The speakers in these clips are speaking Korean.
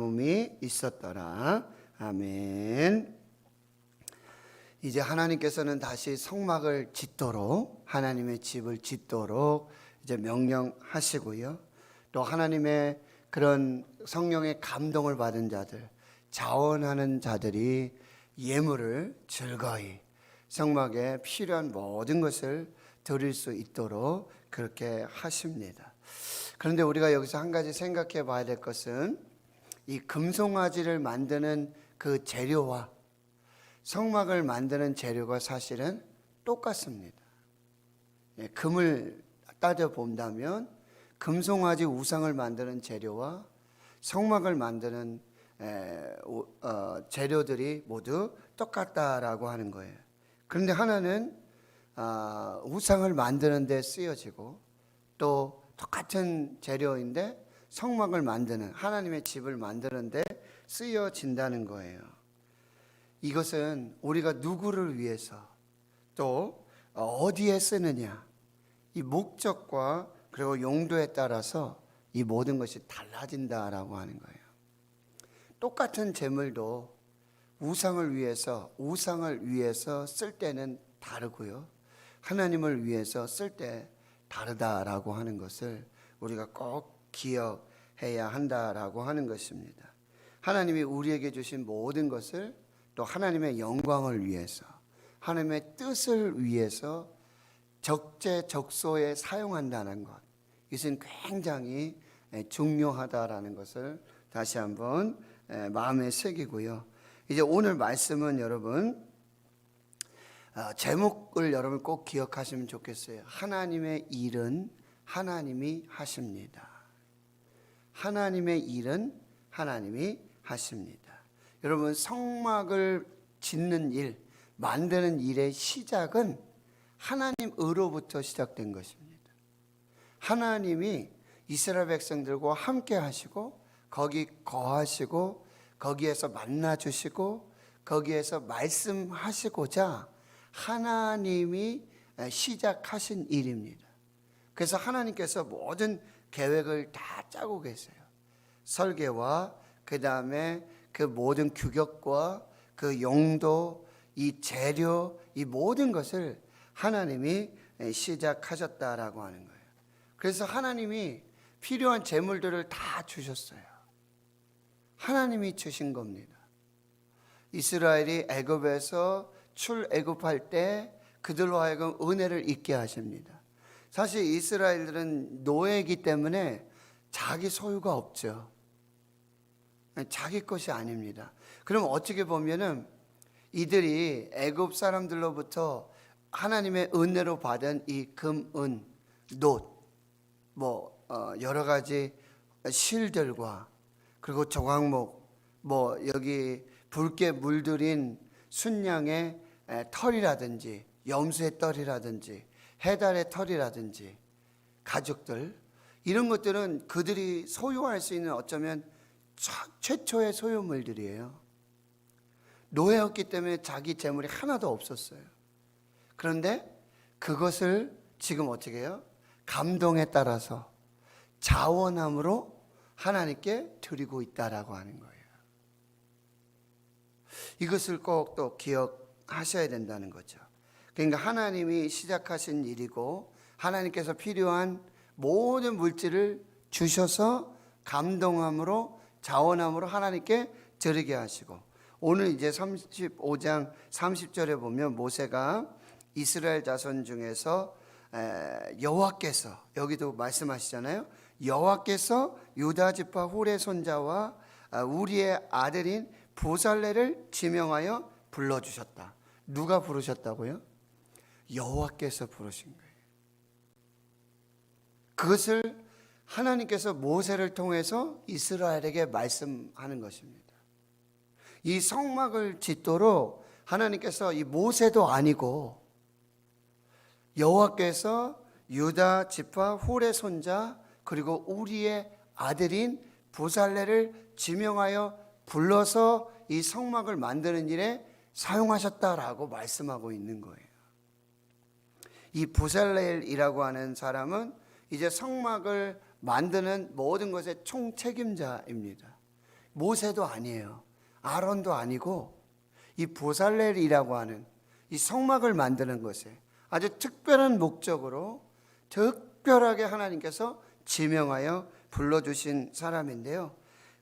나눔이 있었더라. 아멘. 이제 하나님께서는 다시 성막을 짓도록, 하나님의 집을 짓도록 이제 명령하시고요. 또 하나님의 그런 성령의 감동을 받은 자들, 자원하는 자들이 예물을 즐거이 성막에 필요한 모든 것을 드릴 수 있도록 그렇게 하십니다. 그런데 우리가 여기서 한 가지 생각해 봐야 될 것은 이 금송아지를 만드는 그 재료와 성막을 만드는 재료가 사실은 똑같습니다. 금을 따져본다면 금송아지 우상을 만드는 재료와 성막을 만드는 재료들이 모두 똑같다라고 하는 거예요. 그런데 하나는 우상을 만드는 데 쓰여지고 또 똑같은 재료인데 성막을 만드는, 하나님의 집을 만드는 데 쓰여진다는 거예요. 이것은 우리가 누구를 위해서 또 어디에 쓰느냐, 이 목적과 그리고 용도에 따라서 이 모든 것이 달라진다라고 하는 거예요. 똑같은 재물도 우상을 위해서 쓸 때는 다르고요, 하나님을 위해서 쓸 때 다르다라고 하는 것을 우리가 꼭 기억해야 한다라고 하는 것입니다. 하나님이 우리에게 주신 모든 것을 또 하나님의 영광을 위해서, 하나님의 뜻을 위해서 적재적소에 사용한다는 것, 이것은 굉장히 중요하다라는 것을 다시 한번 마음에 새기고요. 이제 오늘 말씀은 여러분 제목을 여러분 꼭 기억하시면 좋겠어요. 하나님의 일은 하나님이 하십니다. 하나님의 일은 하나님이 하십니다. 여러분, 성막을 짓는 일, 만드는 일의 시작은 하나님으로부터 시작된 것입니다. 하나님이 이스라엘 백성들과 함께 하시고 거기 거하시고 거기에서 만나 주시고 거기에서 말씀하시고자 하나님이 시작하신 일입니다. 그래서 하나님께서 모든 계획을 다 짜고 계세요. 설계와 그 다음에 그 모든 규격과 그 용도, 이 재료, 이 모든 것을 하나님이 시작하셨다라고 하는 거예요. 그래서 하나님이 필요한 재물들을 다 주셨어요. 하나님이 주신 겁니다. 이스라엘이 애굽에서 출애굽할 때 그들로 하여금 은혜를 잊게 하십니다. 사실 이스라엘들은 노예이기 때문에 자기 소유가 없죠. 자기 것이 아닙니다. 그럼 어떻게 보면은 이들이 애굽 사람들로부터 하나님의 은혜로 받은 이 금, 은, 놋, 여러 가지 실들과 그리고 조각목, 여기 붉게 물들인 순양의 털이라든지 염소의 털이라든지 해달의 털이라든지 가죽들, 이런 것들은 그들이 소유할 수 있는 어쩌면 최초의 소유물들이에요. 노예였기 때문에 자기 재물이 하나도 없었어요. 그런데 그것을 지금 어떻게 해요? 감동에 따라서 자원함으로 하나님께 드리고 있다라고 하는 거예요. 이것을 꼭 또 기억하셔야 된다는 거죠. 그러니까 하나님이 시작하신 일이고 하나님께서 필요한 모든 물질을 주셔서 감동함으로 자원함으로 하나님께 드리게 하시고, 오늘 이제 35장 30절에 보면 모세가 이스라엘 자손 중에서 여호와께서, 여기도 말씀하시잖아요. 여호와께서 유다 지파 훌의 손자와 우리의 아들인 부살레를 지명하여 불러주셨다. 누가 부르셨다고요? 여호와께서 부르신 거예요. 그것을 하나님께서 모세를 통해서 이스라엘에게 말씀하는 것입니다. 이 성막을 짓도록 하나님께서 이 모세도 아니고 여호와께서 유다 지파 훌의 손자 그리고 우리의 아들인 부살레를 지명하여 불러서 이 성막을 만드는 일에 사용하셨다라고 말씀하고 있는 거예요. 이 부살렐이라고 하는 사람은 이제 성막을 만드는 모든 것의 총책임자입니다. 모세도 아니에요. 아론도 아니고 이 보살렐이라고 하는 이 성막을 만드는 것에 아주 특별한 목적으로 특별하게 하나님께서 지명하여 불러주신 사람인데요.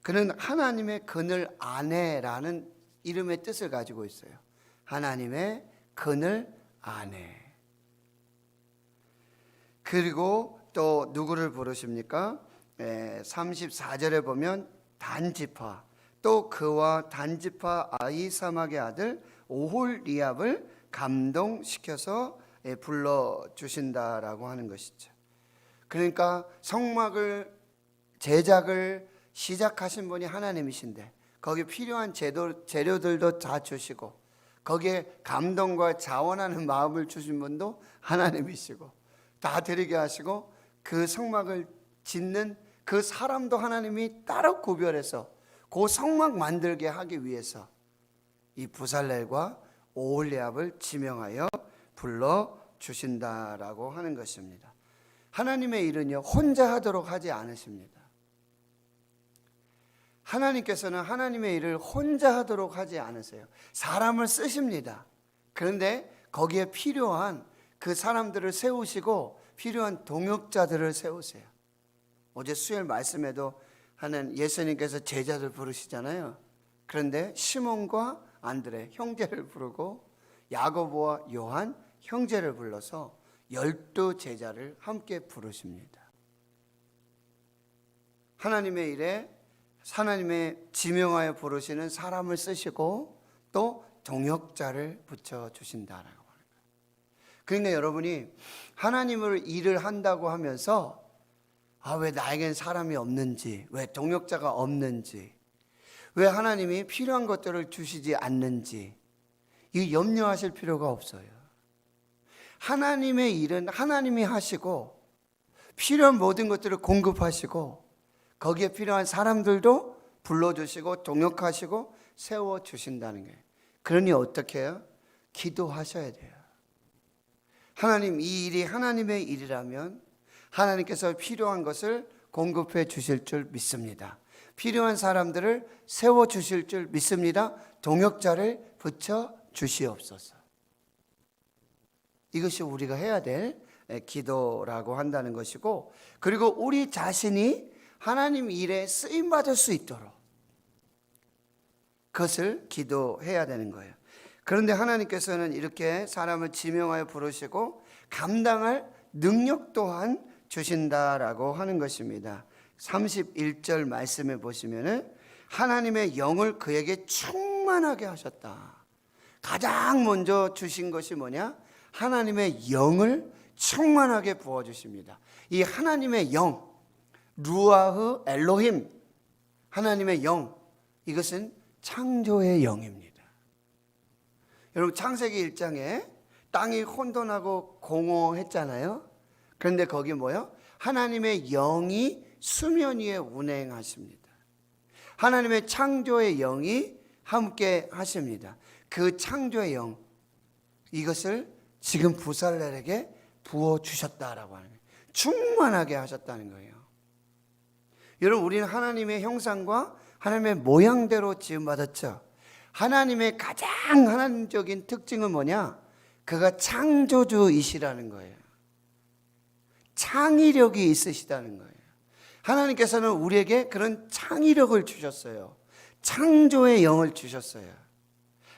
그는 하나님의 그늘 아내라는 이름의 뜻을 가지고 있어요. 하나님의 그늘 아내. 그리고 또 누구를 부르십니까? 34절에 보면 단지파, 또 그와 단지파 아히사막의 아들 오홀리압을 감동시켜서 불러주신다라고 하는 것이죠. 그러니까 성막을 제작을 시작하신 분이 하나님이신데 거기에 필요한 재료들도 다 주시고 거기에 감동과 자원하는 마음을 주신 분도 하나님이시고 다 드리게 하시고 그 성막을 짓는 그 사람도 하나님이 따로 구별해서 그 성막 만들게 하기 위해서 이 부살렐과 오홀리압을 지명하여 불러주신다라고 하는 것입니다. 하나님의 일은요 혼자 하도록 하지 않으십니다. 하나님께서는 하나님의 일을 혼자 하도록 하지 않으세요. 사람을 쓰십니다. 그런데 거기에 필요한 그 사람들을 세우시고 필요한 동역자들을 세우세요. 어제 수요일 말씀에도 하는 예수님께서 제자들 부르시잖아요. 그런데 시몬과 안드레 형제를 부르고 야고보와 요한 형제를 불러서 12 제자를 함께 부르십니다. 하나님의 일에 하나님의 지명하여 부르시는 사람을 쓰시고 또 동역자를 붙여주신다라고 하는 거예요. 그러니까 여러분이 하나님을 일을 한다고 하면서 왜 나에겐 사람이 없는지, 왜 동역자가 없는지, 왜 하나님이 필요한 것들을 주시지 않는지 이 염려하실 필요가 없어요. 하나님의 일은 하나님이 하시고 필요한 모든 것들을 공급하시고 거기에 필요한 사람들도 불러주시고 동역하시고 세워주신다는 거예요. 그러니 어떻게 해요? 기도하셔야 돼요. 하나님, 이 일이 하나님의 일이라면 하나님께서 필요한 것을 공급해 주실 줄 믿습니다. 필요한 사람들을 세워주실 줄 믿습니다. 동역자를 붙여 주시옵소서. 이것이 우리가 해야 될 기도라고 한다는 것이고, 그리고 우리 자신이 하나님 일에 쓰임받을 수 있도록 그것을 기도해야 되는 거예요. 그런데 하나님께서는 이렇게 사람을 지명하여 부르시고 감당할 능력 또한 주신다라고 하는 것입니다. 31절 말씀에 보시면은 하나님의 영을 그에게 충만하게 하셨다. 가장 먼저 주신 것이 뭐냐? 하나님의 영을 충만하게 부어주십니다. 이 하나님의 영, 루아흐 엘로힘, 하나님의 영, 이것은 창조의 영입니다. 여러분 창세기 1장에 땅이 혼돈하고 공허했잖아요. 그런데 거기 뭐요? 하나님의 영이 수면 위에 운행하십니다. 하나님의 창조의 영이 함께 하십니다. 그 창조의 영, 이것을 지금 부살렐에게 부어주셨다라고 하는 거예요. 충만하게 하셨다는 거예요. 여러분, 우리는 하나님의 형상과 하나님의 모양대로 지음받았죠. 하나님의 가장 하나님적인 특징은 뭐냐? 그가 창조주이시라는 거예요. 창의력이 있으시다는 거예요. 하나님께서는 우리에게 그런 창의력을 주셨어요. 창조의 영을 주셨어요.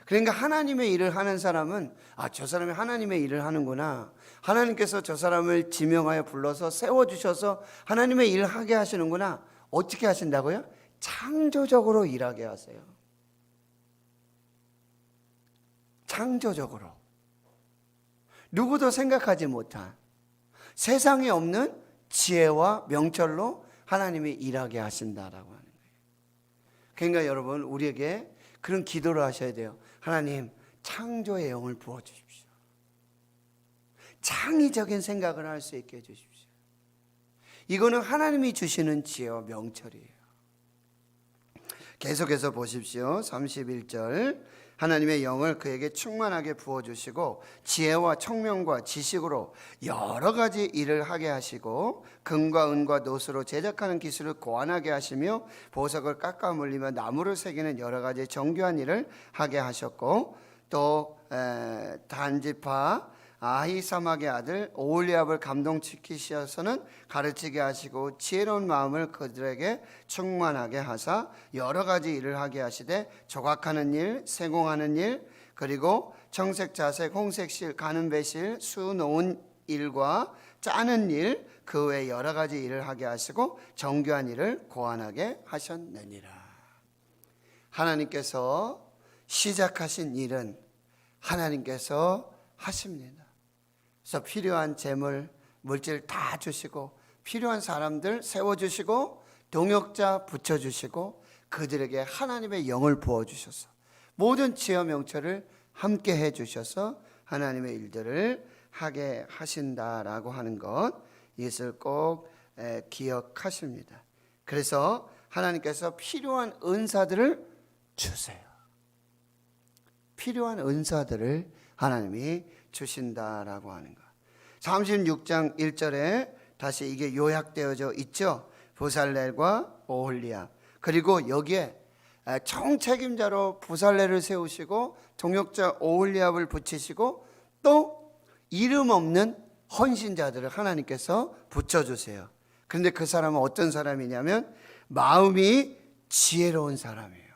그러니까 하나님의 일을 하는 사람은 저 사람이 하나님의 일을 하는구나. 하나님께서 저 사람을 지명하여 불러서 세워주셔서 하나님의 일을 하게 하시는구나. 어떻게 하신다고요? 창조적으로 일하게 하세요. 창조적으로. 누구도 생각하지 못한 세상에 없는 지혜와 명철로 하나님이 일하게 하신다라고 하는 거예요. 그러니까 여러분, 우리에게 그런 기도를 하셔야 돼요. 하나님, 창조의 영을 부어주십시오. 창의적인 생각을 할 수 있게 해주십시오. 이거는 하나님이 주시는 지혜와 명철이에요. 계속해서 보십시오. 31절 하나님의 영을 그에게 충만하게 부어주시고 지혜와 청명과 지식으로 여러 가지 일을 하게 하시고 금과 은과 노수로 제작하는 기술을 고안하게 하시며 보석을 깎아 물리며 나무를 새기는 여러 가지 정교한 일을 하게 하셨고 또 단지파 아히사막의 아들 오홀리압을 감동시키셔서는 가르치게 하시고 지혜로운 마음을 그들에게 충만하게 하사 여러 가지 일을 하게 하시되 조각하는 일, 세공하는 일, 그리고 청색, 자색, 홍색실, 가는 배실, 수 놓은 일과 짜는 일, 그 외 여러 가지 일을 하게 하시고 정교한 일을 고안하게 하셨느니라. 하나님께서 시작하신 일은 하나님께서 하십니다. 그래서 필요한 재물, 물질 다 주시고 필요한 사람들 세워주시고 동역자 붙여주시고 그들에게 하나님의 영을 부어주셔서 모든 지혜 명철을 함께 해주셔서 하나님의 일들을 하게 하신다라고 하는 것, 이것을 꼭 기억하십니다. 그래서 하나님께서 필요한 은사들을 주세요. 필요한 은사들을 하나님이 주신다라고 하는 것. 36장 1절에 다시 이게 요약되어져 있죠. 부살렐과 오홀리압. 그리고 여기에 총책임자로 부살렐을 세우시고 동역자 오홀리압을 붙이시고 또 이름 없는 헌신자들을 하나님께서 붙여주세요. 그런데 그 사람은 어떤 사람이냐면 마음이 지혜로운 사람이에요.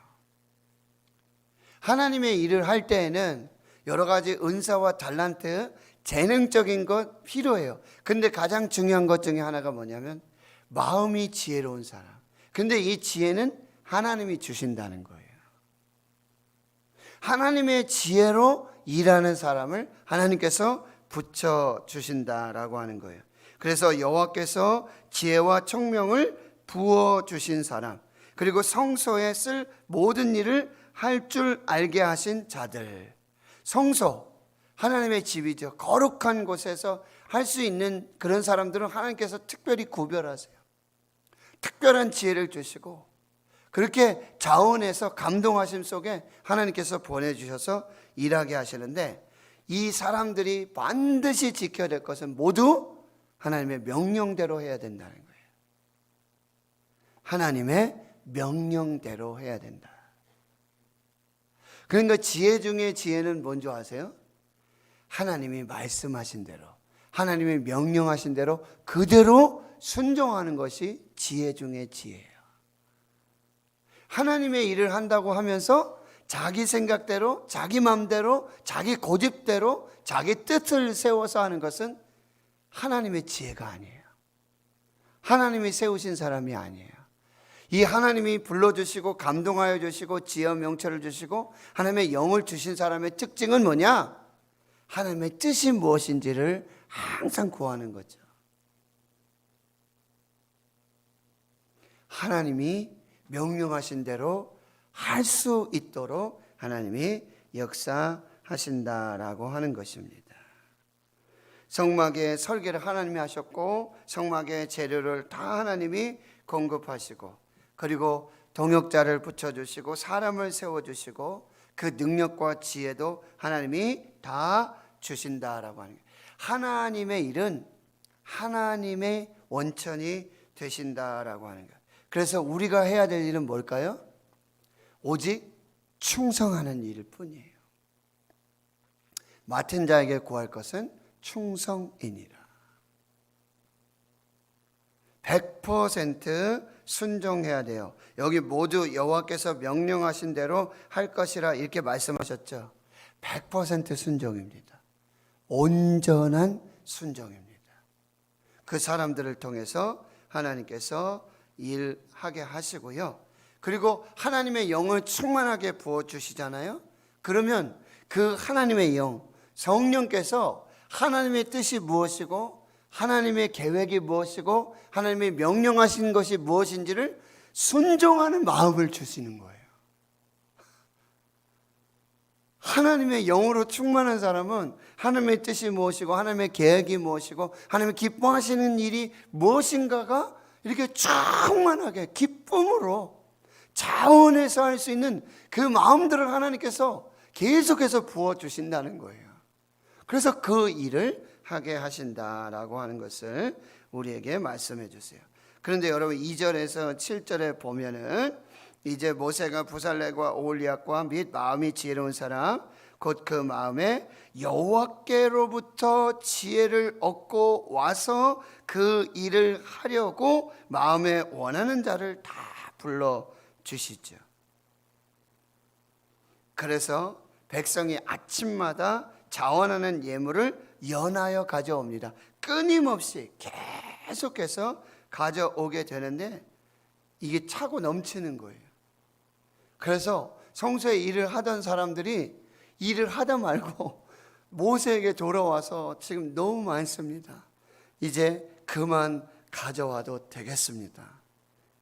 하나님의 일을 할 때에는 여러 가지 은사와 달란트, 재능적인 것 필요해요. 근데 가장 중요한 것 중에 하나가 뭐냐면 마음이 지혜로운 사람. 근데 이 지혜는 하나님이 주신다는 거예요. 하나님의 지혜로 일하는 사람을 하나님께서 붙여주신다라고 하는 거예요. 그래서 여호와께서 지혜와 총명을 부어주신 사람, 그리고 성소에 쓸 모든 일을 할 줄 알게 하신 자들. 성소, 하나님의 집이죠. 거룩한 곳에서 할 수 있는 그런 사람들은 하나님께서 특별히 구별하세요. 특별한 지혜를 주시고 그렇게 자원해서 감동하심 속에 하나님께서 보내주셔서 일하게 하시는데 이 사람들이 반드시 지켜야 될 것은 모두 하나님의 명령대로 해야 된다는 거예요. 하나님의 명령대로 해야 된다. 그러니까 지혜 중에 지혜는 뭔지 아세요? 하나님이 말씀하신 대로, 하나님이 명령하신 대로 그대로 순종하는 것이 지혜 중에 지혜예요. 하나님의 일을 한다고 하면서 자기 생각대로, 자기 마음대로, 자기 고집대로, 자기 뜻을 세워서 하는 것은 하나님의 지혜가 아니에요. 하나님이 세우신 사람이 아니에요. 이 하나님이 불러주시고 감동하여 주시고 지혜 명철을 주시고 하나님의 영을 주신 사람의 특징은 뭐냐? 하나님의 뜻이 무엇인지를 항상 구하는 거죠. 하나님이 명령하신 대로 할 수 있도록 하나님이 역사하신다라고 하는 것입니다. 성막의 설계를 하나님이 하셨고 성막의 재료를 다 하나님이 공급하시고 그리고 동역자를 붙여주시고 사람을 세워주시고 그 능력과 지혜도 하나님이 다 주신다라고 하는 거예요. 하나님의 일은 하나님의 원천이 되신다라고 하는 거예요. 그래서 우리가 해야 될 일은 뭘까요? 오직 충성하는 일일 뿐이에요. 맡은 자에게 구할 것은 충성이니라. 100% 순종해야 돼요. 여기 모두 여호와께서 명령하신 대로 할 것이라 이렇게 말씀하셨죠. 100% 순종입니다. 온전한 순종입니다. 그 사람들을 통해서 하나님께서 일하게 하시고요. 그리고 하나님의 영을 충만하게 부어주시잖아요. 그러면 그 하나님의 영, 성령께서 하나님의 뜻이 무엇이고 하나님의 계획이 무엇이고 하나님의 명령하신 것이 무엇인지를 순종하는 마음을 주시는 거예요. 하나님의 영으로 충만한 사람은 하나님의 뜻이 무엇이고 하나님의 계획이 무엇이고 하나님의 기뻐하시는 일이 무엇인가가 이렇게 충만하게 기쁨으로 자원해서 할 수 있는 그 마음들을 하나님께서 계속해서 부어주신다는 거예요. 그래서 그 일을 하게 하신다라고 하는 것을 우리에게 말씀해 주세요. 그런데 여러분 2절에서 7절에 보면은 이제 모세가 부살레과 오홀리압과 및 마음이 지혜로운 사람 곧 그 마음에 여호와께로부터 지혜를 얻고 와서 그 일을 하려고 마음에 원하는 자를 다 불러 주시죠. 그래서 백성이 아침마다 자원하는 예물을 연하여 가져옵니다. 끊임없이 계속해서 가져오게 되는데 이게 차고 넘치는 거예요. 그래서 성소에 일을 하던 사람들이 일을 하다 말고 모세에게 돌아와서 지금 너무 많습니다. 이제 그만 가져와도 되겠습니다.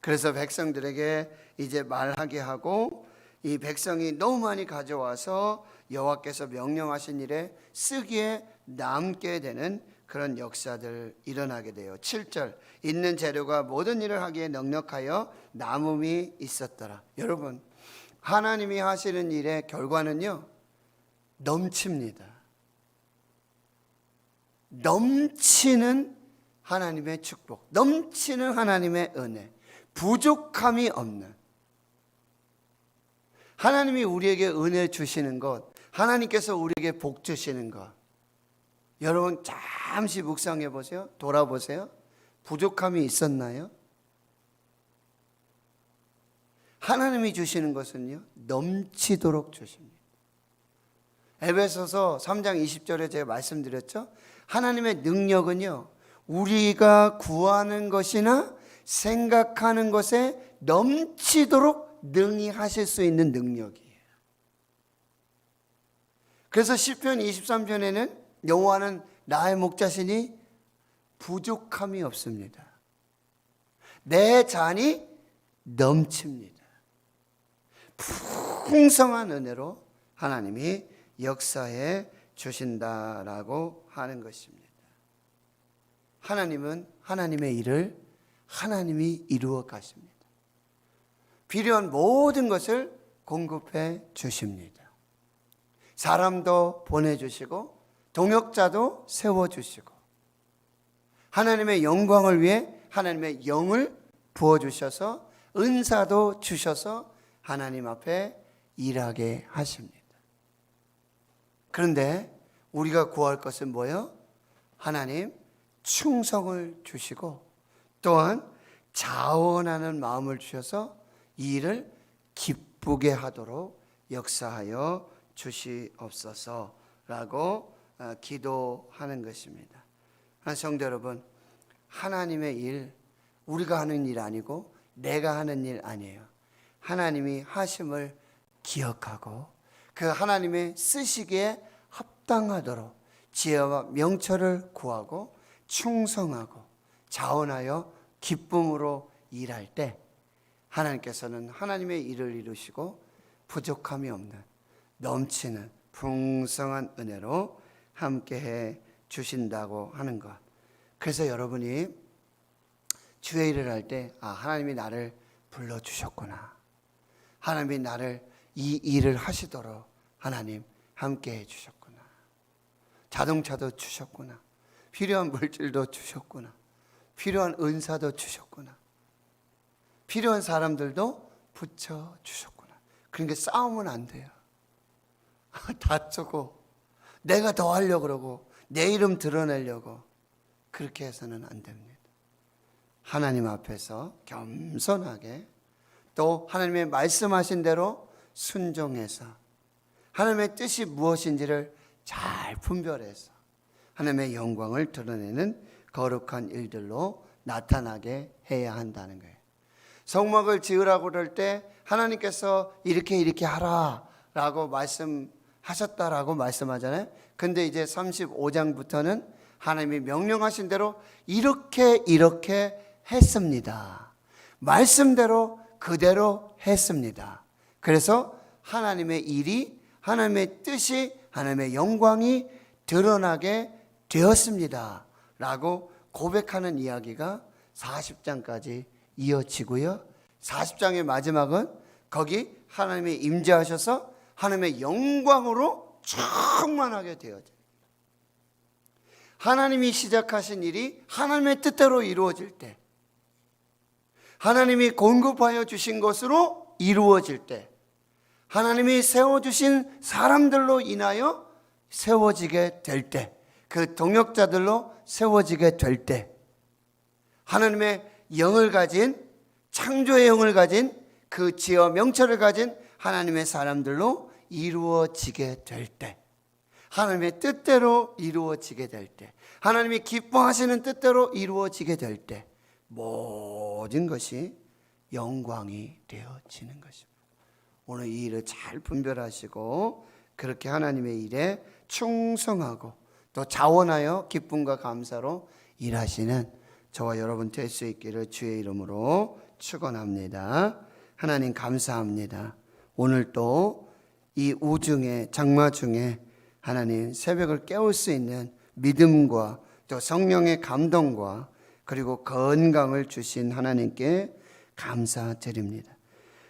그래서 백성들에게 이제 말하게 하고 이 백성이 너무 많이 가져와서 여호와께서 명령하신 일에 쓰기에 남게 되는 그런 역사들 일어나게 돼요. 7절 있는 재료가 모든 일을 하기에 넉넉하여 남음이 있었더라. 여러분 하나님이 하시는 일의 결과는요 넘칩니다. 넘치는 하나님의 축복, 넘치는 하나님의 은혜, 부족함이 없는 하나님이 우리에게 은혜 주시는 것, 하나님께서 우리에게 복 주시는 것, 여러분 잠시 묵상해 보세요. 돌아보세요. 부족함이 있었나요? 하나님이 주시는 것은요 넘치도록 주십니다. 에베소서 3장 20절에 제가 말씀드렸죠. 하나님의 능력은요 우리가 구하는 것이나 생각하는 것에 넘치도록 능히 하실 수 있는 능력이에요. 그래서 시편 23편에는 여호와는 나의 목자시니 부족함이 없습니다. 내 잔이 넘칩니다. 풍성한 은혜로 하나님이 역사해 주신다라고 하는 것입니다. 하나님은 하나님의 일을 하나님이 이루어 가십니다. 필요한 모든 것을 공급해 주십니다. 사람도 보내주시고 동역자도 세워주시고 하나님의 영광을 위해 하나님의 영을 부어주셔서 은사도 주셔서 하나님 앞에 일하게 하십니다. 그런데 우리가 구할 것은 뭐예요? 하나님 충성을 주시고 또한 자원하는 마음을 주셔서 이 일을 기쁘게 하도록 역사하여 주시옵소서라고 기도하는 것입니다. 성도 여러분, 하나님의 일, 우리가 하는 일 아니고 내가 하는 일 아니에요. 하나님이 하심을 기억하고 그 하나님의 쓰시기에 합당하도록 지혜와 명철을 구하고 충성하고 자원하여 기쁨으로 일할 때 하나님께서는 하나님의 일을 이루시고 부족함이 없는 넘치는 풍성한 은혜로 함께해 주신다고 하는 것. 그래서 여러분이 주의 일을 할 때 하나님이 나를 불러주셨구나, 하나님이 나를 이 일을 하시도록 하나님 함께해 주셨구나, 자동차도 주셨구나, 필요한 물질도 주셨구나, 필요한 은사도 주셨구나, 필요한 사람들도 붙여주셨구나. 그러니까 싸우면 안 돼요. 다투고 내가 더 하려고 그러고 내 이름 드러내려고 그렇게 해서는 안 됩니다. 하나님 앞에서 겸손하게 또 하나님의 말씀하신 대로 순종해서 하나님의 뜻이 무엇인지를 잘 분별해서 하나님의 영광을 드러내는 거룩한 일들로 나타나게 해야 한다는 거예요. 성막을 지으라고 그럴 때 하나님께서 이렇게 하라 라고 말씀하셨다라고 말씀하잖아요. 근데 이제 35장부터는 하나님이 명령하신 대로 이렇게 했습니다. 말씀대로 그대로 했습니다. 그래서 하나님의 일이, 하나님의 뜻이, 하나님의 영광이 드러나게 되었습니다 라고 고백하는 이야기가 40장까지 이어지고요. 40장의 마지막은 거기 하나님이 임재하셔서 하나님의 영광으로 충만하게 되어져요. 하나님이 시작하신 일이 하나님의 뜻대로 이루어질 때, 하나님이 공급하여 주신 것으로 이루어질 때, 하나님이 세워주신 사람들로 인하여 세워지게 될 때, 그 동역자들로 세워지게 될 때, 하나님의 영을 가진, 창조의 영을 가진, 그 지혜와 명철을 가진 하나님의 사람들로 이루어지게 될 때, 하나님의 뜻대로 이루어지게 될 때, 하나님이 기뻐하시는 뜻대로 이루어지게 될 때, 모든 것이 영광이 되어지는 것입니다. 오늘 이 일을 잘 분별하시고 그렇게 하나님의 일에 충성하고 또 자원하여 기쁨과 감사로 일하시는 저와 여러분 될 수 있기를 주의 이름으로 축원합니다. 하나님 감사합니다. 오늘 또 이 우중에 장마 중에 하나님 새벽을 깨울 수 있는 믿음과 또 성령의 감동과 그리고 건강을 주신 하나님께 감사드립니다.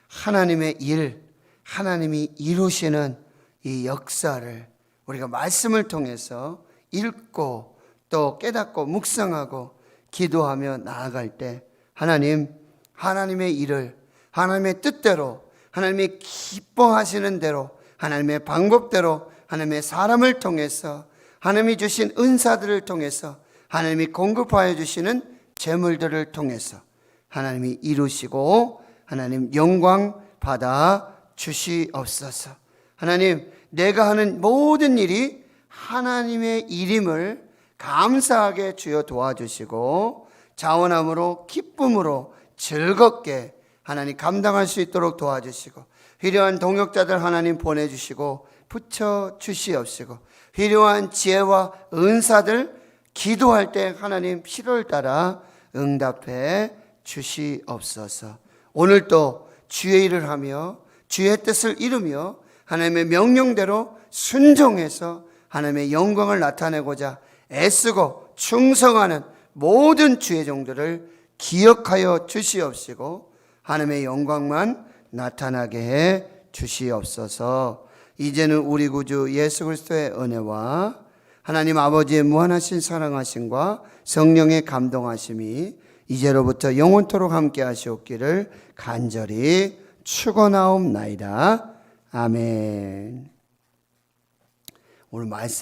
하나님의 일, 하나님이 이루시는 이 역사를 우리가 말씀을 통해서 읽고 또 깨닫고 묵상하고 기도하며 나아갈 때 하나님의 일을 하나님의 뜻대로, 하나님이 기뻐하시는 대로, 하나님의 방법대로, 하나님의 사람을 통해서, 하나님이 주신 은사들을 통해서, 하나님이 공급하여 주시는 재물들을 통해서 하나님이 이루시고 하나님 영광 받아 주시옵소서. 하나님, 내가 하는 모든 일이 하나님의 일임을 감사하게 주여 도와주시고 자원함으로 기쁨으로 즐겁게 하나님 감당할 수 있도록 도와주시고 필요한 동역자들 하나님 보내주시고 붙여주시옵시고 필요한 지혜와 은사들 기도할 때 하나님 필요를 따라 응답해 주시옵소서. 오늘도 주의 일을 하며 주의 뜻을 이루며 하나님의 명령대로 순종해서 하나님의 영광을 나타내고자 애쓰고 충성하는 모든 주의 종들을 기억하여 주시옵시고 하나님의 영광만 나타나게 해 주시옵소서. 이제는 우리 구주 예수 그리스도의 은혜와 하나님 아버지의 무한하신 사랑하심과 성령의 감동하심이 이제로부터 영원토록 함께 하시옵기를 간절히 축원하옵나이다. 아멘. 오늘 말씀